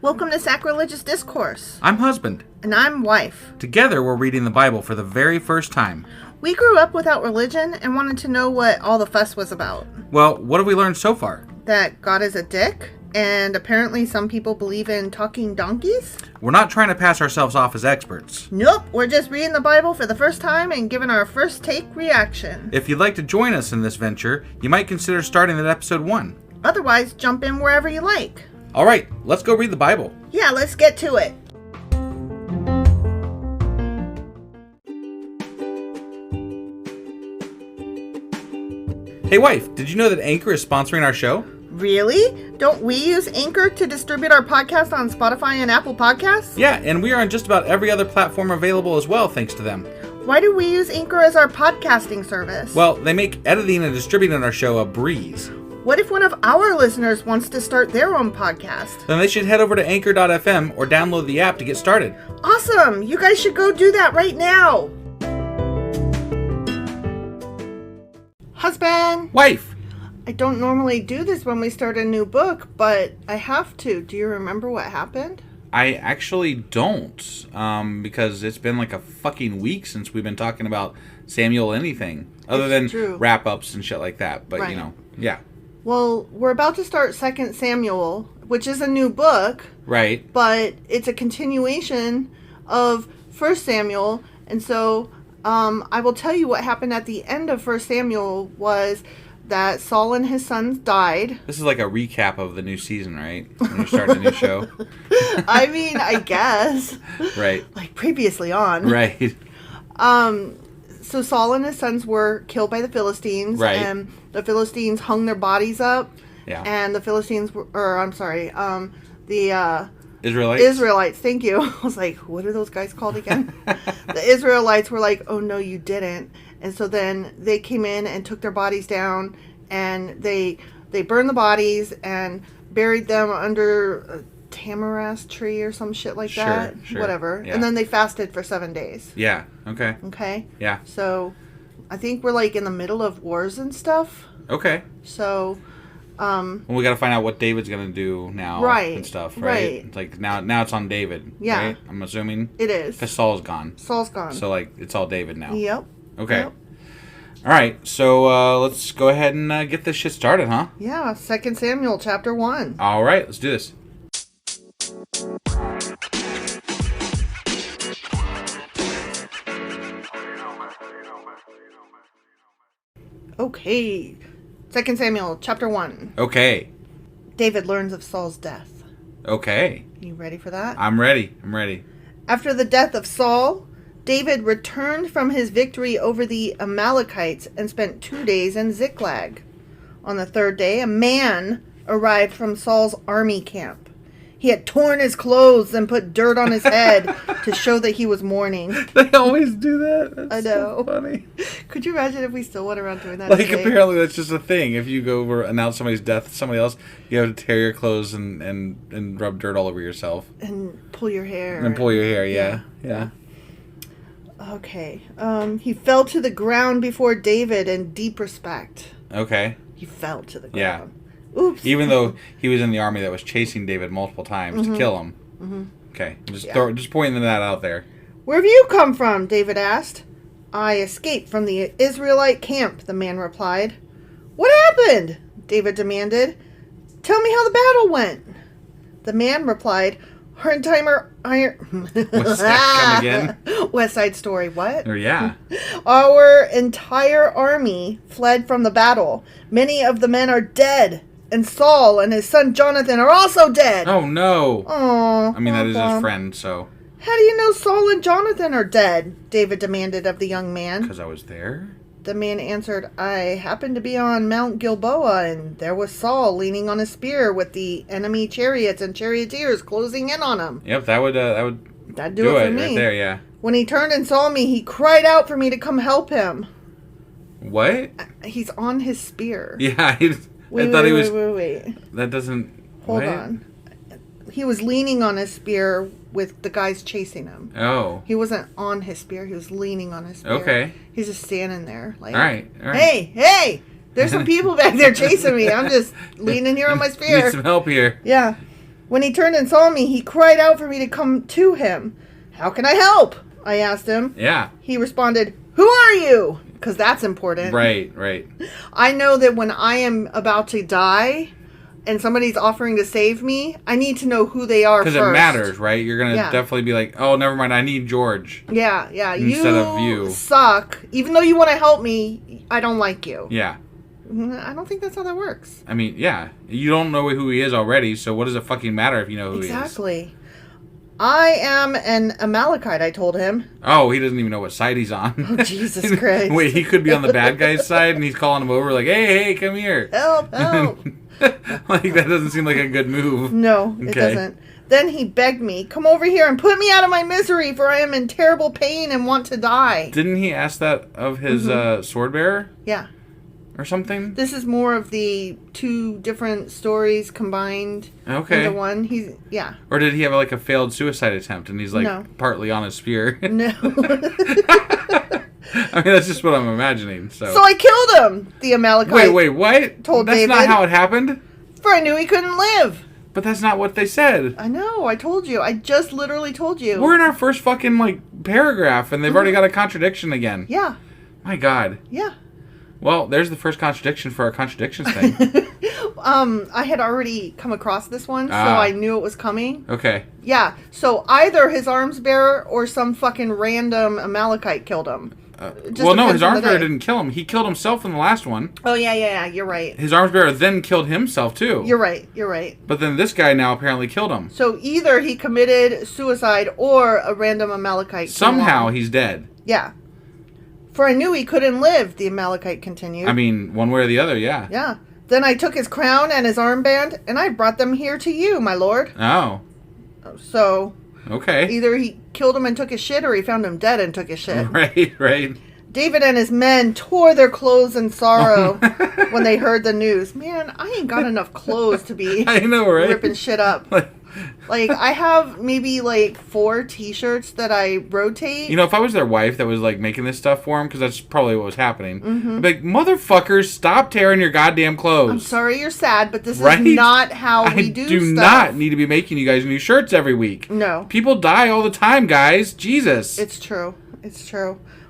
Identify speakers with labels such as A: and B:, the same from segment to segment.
A: Welcome to Sacrilegious Discourse.
B: I'm husband.
A: And I'm wife.
B: Together, we're reading the Bible for the very first time.
A: We grew up without religion and wanted to know what all the fuss was about.
B: Well, what have we learned so far?
A: That God is a dick, and apparently some people believe in talking donkeys.
B: We're not trying to pass ourselves off as experts.
A: Nope, we're just reading the Bible for the first time and giving our first take reaction.
B: If you'd like to join us in this venture, you might consider starting at episode 1.
A: Otherwise, jump in wherever you like.
B: All right, let's go read the Bible.
A: Yeah, let's get to it.
B: Hey wife, did you know that Anchor is sponsoring our show?
A: Really? Don't we use Anchor to distribute our podcast on Spotify and Apple Podcasts?
B: Yeah, and we are on just about every other platform available as well, thanks to them.
A: Why do we use Anchor as our podcasting service?
B: Well, they make editing and distributing our show a breeze.
A: What if one of our listeners wants to start their own podcast?
B: Then they should head over to anchor.fm or download the app to get started.
A: Awesome! You guys should go do that right now! Husband!
B: Wife!
A: I don't normally do this when we start a new book, but I have to. Do you remember what happened?
B: I actually don't, because it's been like a fucking week since we've been talking about Samuel anything, other than wrap-ups and shit like that, but,
A: right.
B: Yeah.
A: Well, we're about to start 2 Samuel, which is a new book.
B: Right.
A: But it's a continuation of 1 Samuel, and so I will tell you what happened at the end of 1 Samuel was that Saul and his sons died.
B: This is like a recap of the new season, right? When you start a new show.
A: I mean, I guess.
B: Right.
A: Like previously on.
B: Right.
A: So Saul and his sons were killed by the Philistines.
B: Right.
A: And the Philistines hung their bodies up.
B: Yeah.
A: And the Philistines were, the Israelites, thank you. I was like, what are those guys called again? The Israelites were like, oh no, you didn't. And so then they came in and took their bodies down, and they burned the bodies and buried them under a tamarisk tree or some shit like that.
B: Sure.
A: Whatever.
B: Yeah.
A: And then they fasted for 7 days.
B: Yeah. Okay.
A: Okay?
B: Yeah.
A: So I think we're like in the middle of wars and stuff.
B: Okay.
A: So
B: well, we got to find out what David's going to do now,
A: right,
B: and stuff,
A: right?
B: It's like now it's on David,
A: yeah.
B: Right? I'm assuming
A: it is
B: because Saul's gone.
A: So
B: like it's all David now.
A: Yep.
B: Okay.
A: Yep.
B: All right. So let's go ahead and get this shit started, huh?
A: Yeah. 2 Samuel chapter 1.
B: All right. Let's do this.
A: Okay. 2 Samuel chapter 1.
B: Okay.
A: David learns of Saul's death.
B: Okay.
A: You ready for that?
B: I'm ready.
A: After the death of Saul, David returned from his victory over the Amalekites and spent 2 days in Ziklag. On the 3rd day, a man arrived from Saul's army camp. He had torn his clothes and put dirt on his head to show that he was mourning.
B: They always do that. That's
A: I know.
B: So funny.
A: Could you imagine if we still went around doing that
B: Like,
A: today?
B: apparently that's just a thing. If you go over announce somebody's death to somebody else, you have to tear your clothes and rub dirt all over yourself.
A: And pull your hair.
B: And pull your hair, yeah.
A: Okay. He fell to the ground before David in deep respect.
B: Okay.
A: He fell to the ground.
B: Yeah.
A: Oops.
B: Even though he was in the army that was chasing David multiple times to kill him. Mm-hmm. Okay. Just pointing that out there.
A: Where have you come from? David asked. I escaped from the Israelite camp, the man replied. What happened? David demanded. Tell me how the battle went. The man replied, What's
B: that come again?
A: West Side Story, what?
B: Yeah.
A: Our entire army fled from the battle. Many of the men are dead, and Saul and his son Jonathan are also dead.
B: Oh, no.
A: Oh.
B: I mean, that is his friend, so.
A: How do you know Saul and Jonathan are dead? David demanded of the young man.
B: Because I was there.
A: The man answered, I happened to be on Mount Gilboa, and there was Saul leaning on a spear with the enemy chariots and charioteers closing in on him.
B: Yep, that'd do
A: it for
B: me.
A: me.
B: Right there, yeah.
A: When he turned and saw me, he cried out for me to come help him.
B: What?
A: He's on his spear.
B: Yeah, I thought he was... That doesn't...
A: Hold on. He was leaning on his spear with the guys chasing him.
B: Oh.
A: He wasn't on his spear. He was leaning on his spear.
B: Okay.
A: He's just standing there. Like,
B: all right.
A: Hey! There's some people back there chasing me. I'm just leaning here on my spear.
B: Need some help here.
A: Yeah. When he turned and saw me, he cried out for me to come to him. How can I help? I asked him.
B: Yeah.
A: He responded, who are you? Because that's important.
B: Right.
A: I know that when I am about to die and somebody's offering to save me, I need to know who they are first.
B: Because it matters, right? You're going to definitely be like, oh, never mind, I need George.
A: Yeah.
B: Instead of you.
A: Suck. Even though you want to help me, I don't like you.
B: Yeah.
A: I don't think that's how that works.
B: I mean, yeah. You don't know who he is already, so what does it fucking matter if you know who he is?
A: Exactly. I am an Amalekite, I told him.
B: Oh, he doesn't even know what side he's on.
A: Oh, Jesus Christ.
B: Wait, he could be on the bad guy's side, and he's calling him over like, hey, come here.
A: Help.
B: Like, that doesn't seem like a good move.
A: No, it doesn't. Then he begged me, come over here and put me out of my misery, for I am in terrible pain and want to die.
B: Didn't he ask that of his sword bearer?
A: Yeah.
B: Or something?
A: This is more of the two different stories combined into one.
B: Or did he have like a failed suicide attempt and he's like partly on his spear?
A: No.
B: I mean, that's just what I'm imagining. So
A: I killed him, the Amalekite.
B: Wait, what?
A: Told
B: That's
A: David.
B: not how it happened?
A: For I knew he couldn't live.
B: But that's not what they said.
A: I know, I told you. I just literally told you.
B: We're in our first fucking like paragraph and they've already got a contradiction again.
A: Yeah.
B: My God.
A: Yeah.
B: Well, there's the first contradiction for our contradictions thing.
A: I had already come across this one, so I knew it was coming.
B: Okay.
A: Yeah, so either his arms bearer or some fucking random Amalekite killed him.
B: Well, no, his arms bearer didn't kill him. He killed himself in the last one.
A: Oh, yeah, you're right.
B: His arms bearer then killed himself, too.
A: You're right.
B: But then this guy now apparently killed him.
A: So either he committed suicide or a random Amalekite
B: Somehow he's dead.
A: Yeah. For I knew he couldn't live, the Amalekite continued.
B: I mean, one way or the other, yeah.
A: Yeah. Then I took his crown and his armband, and I brought them here to you, my lord.
B: Oh.
A: So...
B: Okay.
A: Either he killed him and took his shit, or he found him dead and took his shit.
B: Right.
A: David and his men tore their clothes in sorrow when they heard the news. Man, I ain't got enough clothes to be
B: I know, right?
A: ripping shit up. Like, I have maybe, 4 T-shirts that I rotate.
B: You know, if I was their wife that was, making this stuff for them, because that's probably what was happening, I'd be like, motherfuckers, stop tearing your goddamn clothes.
A: I'm sorry you're sad, but this is not how we do stuff.
B: I do not need to be making you guys new shirts every week.
A: No.
B: People die all the time, guys. Jesus.
A: It's true.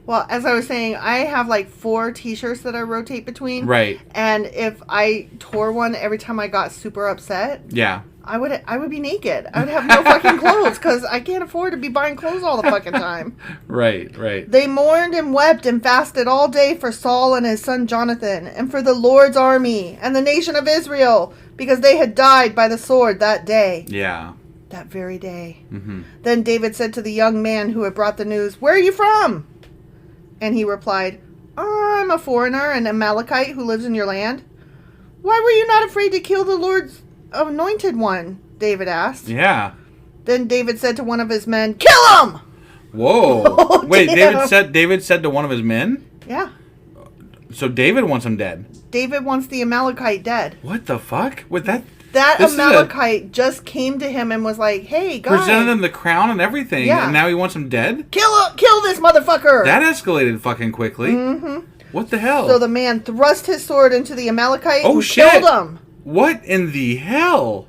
A: Well, as I was saying, I have 4 T-shirts that I rotate between.
B: Right.
A: And if I tore one every time I got super upset...
B: Yeah.
A: I would be naked. I would have no fucking clothes because I can't afford to be buying clothes all the fucking time.
B: Right.
A: They mourned and wept and fasted all day for Saul and his son Jonathan and for the Lord's army and the nation of Israel because they had died by the sword that day.
B: Yeah.
A: That very day.
B: Mm-hmm.
A: Then David said to the young man who had brought the news, "Where are you from?" And he replied, "I'm a foreigner, an Amalekite who lives in your land." "Why were you not afraid to kill the Lord's anointed one?" David asked.
B: Yeah.
A: Then David said to one of his men, "Kill him!"
B: Whoa.
A: Oh,
B: wait,
A: damn.
B: David said to one of his men?
A: Yeah.
B: So David wants him dead.
A: David wants the Amalekite dead.
B: What the fuck?
A: That Amalekite just came to him and was like, "Hey, guys."
B: Presented him the crown and everything, and now he wants him dead?
A: Kill this motherfucker!
B: That escalated fucking quickly.
A: Mm-hmm.
B: What the hell?
A: So the man thrust his sword into the Amalekite and
B: shit.
A: killed him.
B: What in the hell?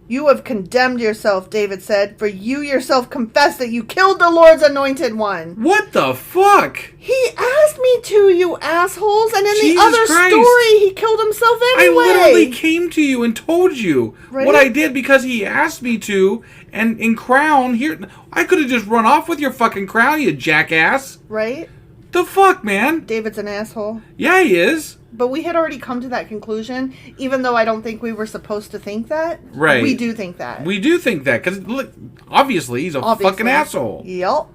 A: "You have condemned yourself," David said, "for you yourself confessed that you killed the Lord's anointed one."
B: What the fuck?
A: "He asked me to, you assholes, and in
B: Jesus
A: the other
B: Christ.
A: story, he killed himself anyway."
B: I literally came to you and told you
A: Right?
B: what I did because he asked me to, and in crown, here, I could have just run off with your fucking crown, you jackass.
A: Right?
B: The fuck, man?
A: David's an asshole.
B: Yeah, he is.
A: But we had already come to that conclusion, even though I don't think we were supposed to think that.
B: Right.
A: We do think that.
B: We do think that, because, look, obviously, he's a fucking asshole.
A: Yep.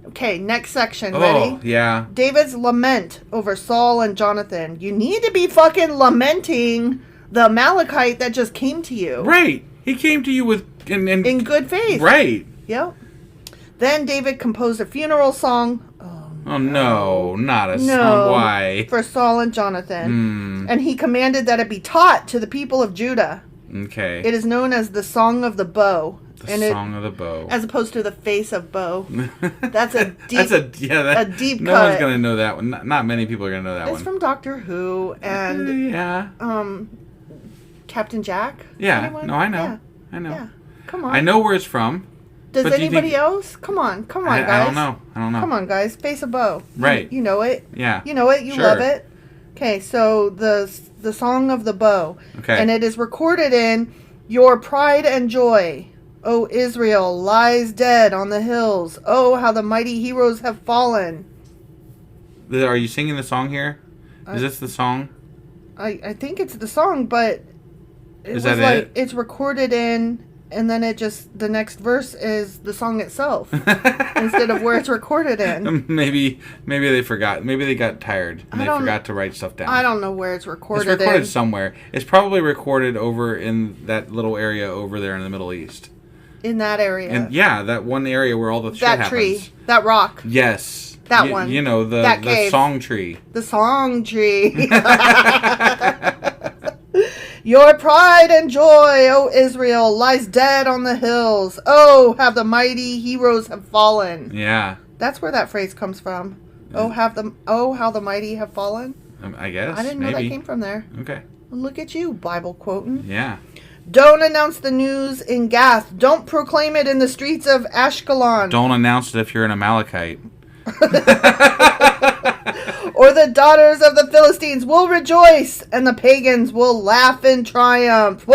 A: Okay, next section.
B: Oh,
A: Ready?
B: yeah.
A: David's lament over Saul and Jonathan. You need to be fucking lamenting the Amalekite that just came to you.
B: Right. He came to you with...
A: In good faith.
B: Right.
A: Yep. Then David composed a funeral song.
B: Oh, no. Not a song. Why?
A: For Saul and Jonathan. And he commanded that it be taught to the people of Judah.
B: Okay.
A: It is known as the Song of the Bow.
B: The Song of the Bow.
A: As opposed to the face of Bo. That's a deep
B: a
A: deep
B: no
A: cut.
B: No one's going to know that one. Not many people are going to know that one.
A: It's from Doctor Who and Captain Jack.
B: Yeah.
A: Anyone?
B: No, I know.
A: Yeah.
B: I know.
A: Yeah. Come on.
B: I know where it's from.
A: Does anybody else? Come on, guys.
B: I don't know.
A: Come on, guys. Face of Bo.
B: Right.
A: You know it.
B: Yeah.
A: You know it. You love it. Okay, so the Song of the Bow.
B: Okay.
A: And it is recorded in Your Pride and Joy, O Israel, lies dead on the hills. Oh, how the mighty heroes have fallen.
B: Are you singing the song here? Is this the song?
A: I think it's the song, but it's recorded in, and then the next verse is the song itself instead of where it's recorded in.
B: Maybe they forgot. Maybe they got tired and they forgot to write stuff down.
A: I don't know where it's recorded.
B: It's recorded somewhere. It's probably recorded over in that little area over there in the Middle East.
A: In that area.
B: And yeah, that one area where all the shit happens.
A: That tree. That rock.
B: Yes.
A: That one.
B: You know, the song tree.
A: The song tree. Your pride and joy, O Israel, lies dead on the hills. Oh, how the mighty heroes have fallen.
B: Yeah.
A: That's where that phrase comes from. Oh, how the mighty have fallen.
B: I guess.
A: I didn't know that came from there.
B: Okay.
A: Well, look at you, Bible quoting.
B: Yeah.
A: Don't announce the news in Gath. Don't proclaim it in the streets of Ashkelon.
B: Don't announce it if you're an Amalekite.
A: Or the daughters of the Philistines will rejoice, and the pagans will laugh in triumph.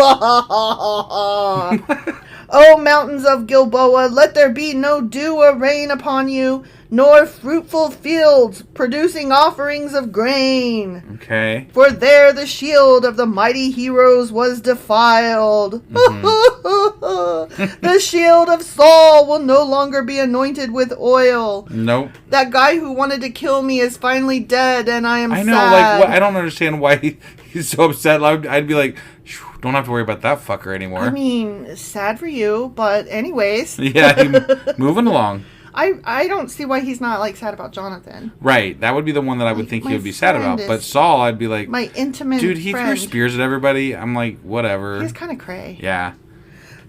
A: O mountains of Gilboa, let there be no dew or rain upon you, nor fruitful fields producing offerings of grain.
B: Okay.
A: For there the shield of the mighty heroes was defiled. Mm-hmm. The shield of Saul will no longer be anointed with oil.
B: Nope.
A: That guy who wanted to kill me is finally dead, and I am sad.
B: I know, I don't understand why he's so upset. I'd be like, don't have to worry about that fucker anymore.
A: I mean, sad for you, but anyways.
B: Yeah, moving along.
A: I don't see why he's not, sad about Jonathan.
B: Right. That would be the one that I would think he would be sad about. But Saul, I'd be like...
A: My intimate
B: dude, he
A: friend.
B: threw spears at everybody. I'm like, whatever.
A: He's kind of cray.
B: Yeah.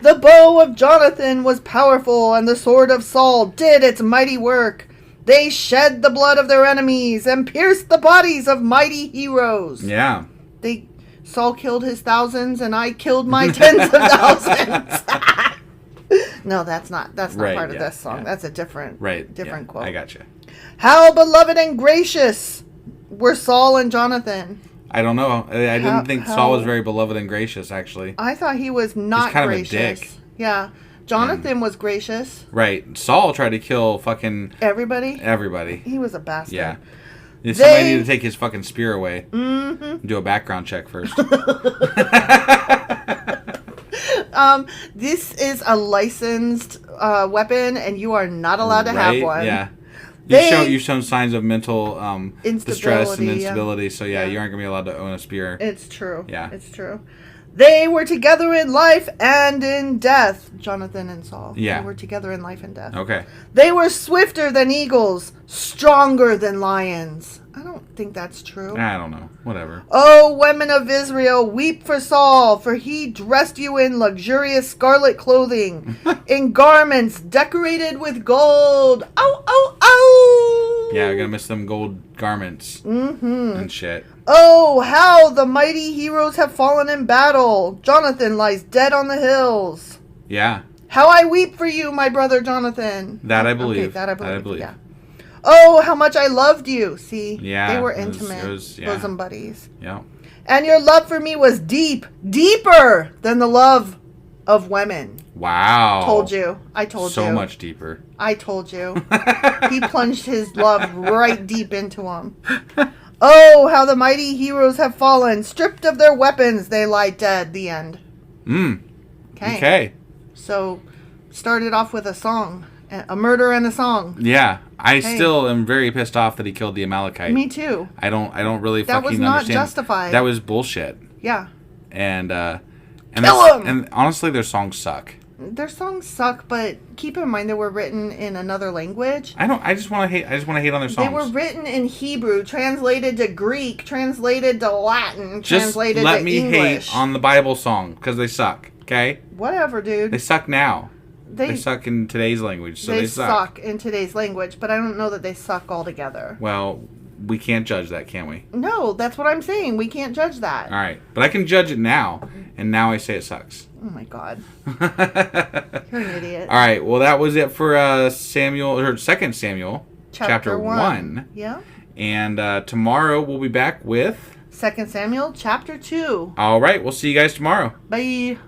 A: The bow of Jonathan was powerful, and the sword of Saul did its mighty work. They shed the blood of their enemies and pierced the bodies of mighty heroes.
B: Yeah.
A: Saul killed his thousands, and I killed my tens of thousands. No, that's not part of this song. Yeah. That's a different quote.
B: I gotcha.
A: How beloved and gracious were Saul and Jonathan.
B: I don't know. I didn't think Saul was very beloved and gracious, actually.
A: I thought he was not gracious.
B: He's kind of a dick.
A: Yeah. Jonathan was gracious.
B: Right. Saul tried to kill fucking... Everybody.
A: He was a bastard.
B: Yeah. Somebody needed to take his fucking spear away. Mm-hmm. Do a background check first.
A: This is a licensed weapon, and you are not allowed to have one.
B: Yeah. You've shown signs of mental distress and instability, so you aren't going to be allowed to own a spear.
A: It's true.
B: Yeah.
A: It's true. They were together in life and in death. Jonathan and Saul.
B: Yeah.
A: They were together in life and death.
B: Okay.
A: They were swifter than eagles, stronger than lions. I don't think that's true.
B: I don't know. Whatever.
A: Oh, women of Israel, weep for Saul, for he dressed you in luxurious scarlet clothing, in garments decorated with gold. Oh, oh, oh!
B: Yeah, we're going to miss them gold garments and shit.
A: Oh, how the mighty heroes have fallen in battle. Jonathan lies dead on the hills.
B: Yeah.
A: How I weep for you, my brother Jonathan.
B: That I believe.
A: Okay, that I believe. Yeah.
B: Oh,
A: how much I loved you. See?
B: Yeah.
A: They were intimate. Bosom buddies.
B: Yeah.
A: And your love for me was deep, deeper than the love of women.
B: Wow.
A: Told you. I told you.
B: So much deeper.
A: I told you. He plunged his love right deep into him. Oh, how the mighty heroes have fallen. Stripped of their weapons, they lie dead. The end. Okay. So, started off with a song. A murder and a song.
B: Yeah. I still am very pissed off that he killed the Amalekite.
A: Me too.
B: I don't really
A: that
B: fucking
A: was not
B: understand.
A: Justified.
B: That was bullshit.
A: Yeah.
B: And
A: Kill him!
B: And honestly, their songs suck.
A: Their songs suck, but keep in mind they were written in another language.
B: I just want to hate on their songs.
A: They were written in Hebrew, translated to Greek, translated to Latin, translated to English.
B: Just let me hate on the Bible song because they suck. Okay.
A: Whatever, dude.
B: They suck now. They suck in today's language, so
A: they suck in today's language, but I don't know that they suck altogether.
B: Well, we can't judge that, can we?
A: No, that's what I'm saying. We can't judge that.
B: All right. But I can judge it now, and now I say it sucks.
A: Oh, my God. You're an idiot.
B: All right. Well, that was it for 2 Samuel, chapter 1.
A: Yeah.
B: And tomorrow we'll be back with
A: 2 Samuel, chapter 2.
B: All right. We'll see you guys tomorrow.
A: Bye.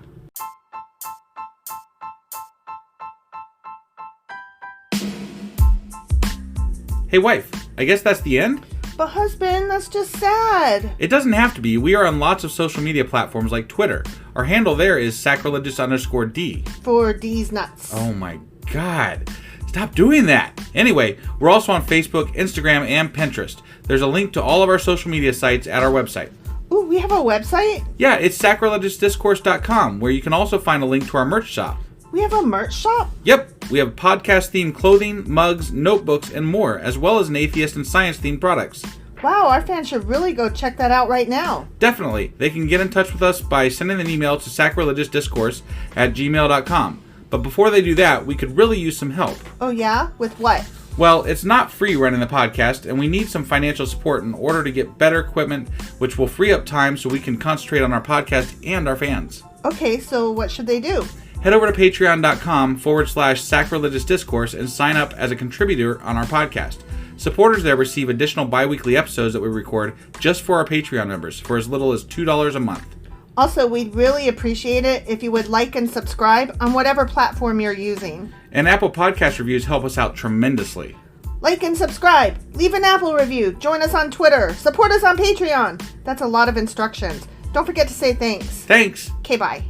B: Hey, wife. I guess that's the end?
A: But husband, that's just sad.
B: It doesn't have to be. We are on lots of social media platforms like Twitter. Our handle there is sacrilegious_D.
A: For D's nuts.
B: Oh my God. Stop doing that. Anyway, we're also on Facebook, Instagram, and Pinterest. There's a link to all of our social media sites at our website.
A: Ooh, we have a website?
B: Yeah, it's sacrilegiousdiscourse.com, where you can also find a link to our merch shop.
A: We have a merch shop?
B: Yep, we have podcast-themed clothing, mugs, notebooks, and more, as well as an atheist and science-themed products.
A: Wow, our fans should really go check that out right now.
B: Definitely. They can get in touch with us by sending an email to sacrilegiousdiscourse@gmail.com. But before they do that, we could really use some help.
A: Oh yeah? With what?
B: Well, it's not free running the podcast, and we need some financial support in order to get better equipment, which will free up time so we can concentrate on our podcast and our fans.
A: Okay, so what should they do?
B: Head over to patreon.com/sacrilegiousdiscourse and sign up as a contributor on our podcast. Supporters there receive additional bi-weekly episodes that we record just for our Patreon members for as little as $2 a month.
A: Also, we'd really appreciate it if you would like and subscribe on whatever platform you're using.
B: And Apple Podcast reviews help us out tremendously.
A: Like and subscribe. Leave an Apple review. Join us on Twitter. Support us on Patreon. That's a lot of instructions. Don't forget to say thanks.
B: Thanks.
A: Okay, bye.